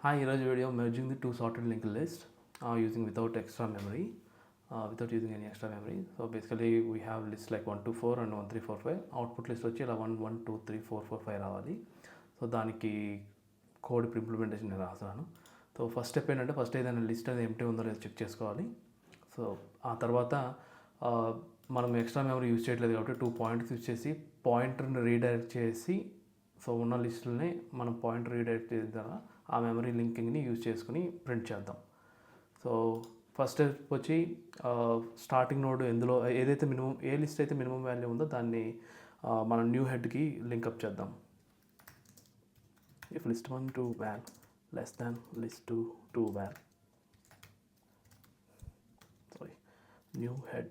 Hi, ఈరోజు video merging the two sorted linked list using without extra memory, without using any extra memory. So basically we have lists like 1 to 4 and 1 3 4 5. Output list వచ్చి ఇలా 1 1 2 3 4 4 5 రావాలి. So దానికి code ఇప్పుడు implementation నేను రాస్తున్నాను. So first step ఏంటంటే first ఏదైనా list అనేది ఎంటీ ఉందో లేదో చెక్ చేసుకోవాలి. సో ఆ తర్వాత మనం ఎక్స్ట్రా మెమరీ యూజ్ చేయట్లేదు కాబట్టి 2 పాయింట్స్ యూజ్ చేసి పాయింటర్ని రీడైరెక్ట్ చేసి సో ఉన్న లిస్టులని మనం పాయింటర్ రీడైరెక్ట్ చేసిన తర్వాత ఆ మెమరీ లింకింగ్ని యూజ్ చేసుకుని ప్రింట్ చేద్దాం. సో ఫస్ట్ స్టెప్ వచ్చి స్టార్టింగ్ నోడ్ ఎందులో ఏదైతే మినిమం ఏ లిస్ట్ అయితే మినిమం వాల్యూ ఉందో దాన్ని మనం న్యూ హెడ్కి లింకప్ చేద్దాం. If list 1 to val less than list 2 to val, sorry, new head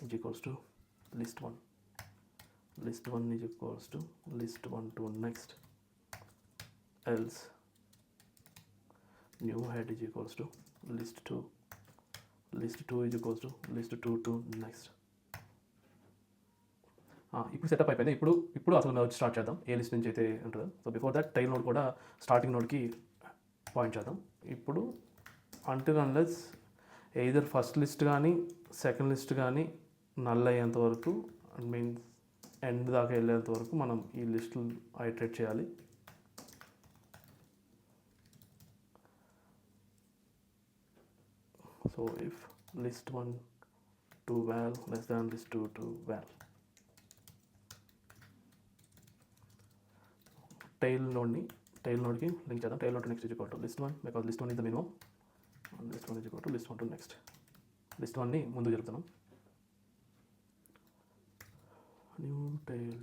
is equals to list 1, list 1 is equals to list 1 to next, else new head is equals to list 2, list 2 is equals to list 2 to next. ఇప్పుడు setup అయిపోయింది. ఇప్పుడు అసలు merge start చేద్దాం ఏ list నుంచి అయితే ఉంటుందో. So before that tail node కూడా starting నోడ్కి పాయింట్ చేద్దాం. ఇప్పుడు until unless either first list కానీ సెకండ్ లిస్ట్ కానీ నల్ అయ్యేంత వరకు మీన్స్ ఎండ్ దాకా వెళ్ళేంత వరకు మనం ఈ లిస్టులు ఐటరేట్ చేయాలి. So if list 1 to val less than list 2 to val, tail నోడ్కి లింక్ చేద్దాం. Tail node next is equal to list 1 because list 1 is the minimum. List 1 is equal to list 1 to next. List 1ని ముందు జరుపుతున్నాం. New tail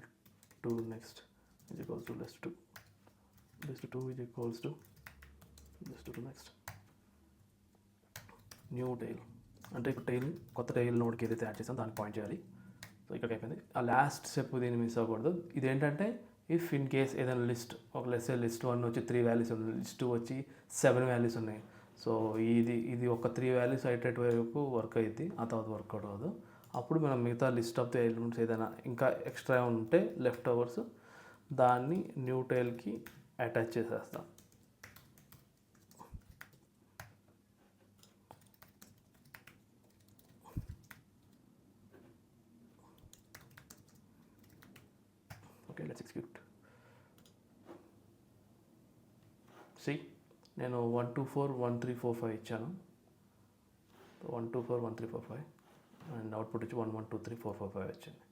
to next is equals to list 2. List 2 is equals to list 2 to next. New tail అంటే ఇప్పుడు కొత్త tile నోడ్కి ఏదైతే add చేసాం దానికి పాయింట్ చేయాలి. సో ఇక్కడికి అయిపోయింది. ఆ లాస్ట్ స్టెప్ దీన్ని మిస్ అవ్వకూడదు. ఇదేంటంటే ఇఫ్ ఇన్ కేస్ ఏదైనా లిస్ట్ ఒక లిస్ట్ 1 వచ్చి 3 వాల్యూస్ ఉన్నాయి, లిస్ట్ 2 వచ్చి 7 వాల్యూస్ ఉన్నాయి. సో ఇది ఒక 3 వాల్యూస్ ఐటరేట్ వరకు వర్క్ అయ్యింది, ఆ తర్వాత వర్కౌట్ అవ్వదు. అప్పుడు మనం మిగతా లిస్ట్ ఆఫ్ ది ఎలిమెంట్స్ ఏదైనా ఇంకా ఎక్స్ట్రా ఉంటే లెఫ్ట్ ఓవర్స్ దాన్ని న్యూ టైల్కి అటాచ్ చేసేస్తాం. Okay, let's execute. సి నేను 1 2 4 1 3 4 5 ఇచ్చాను. 1 2 4 1 3 4 5 అండ్ అవుట్పుట్ వచ్చి 1 1 2 3 4 4 5 వచ్చింది.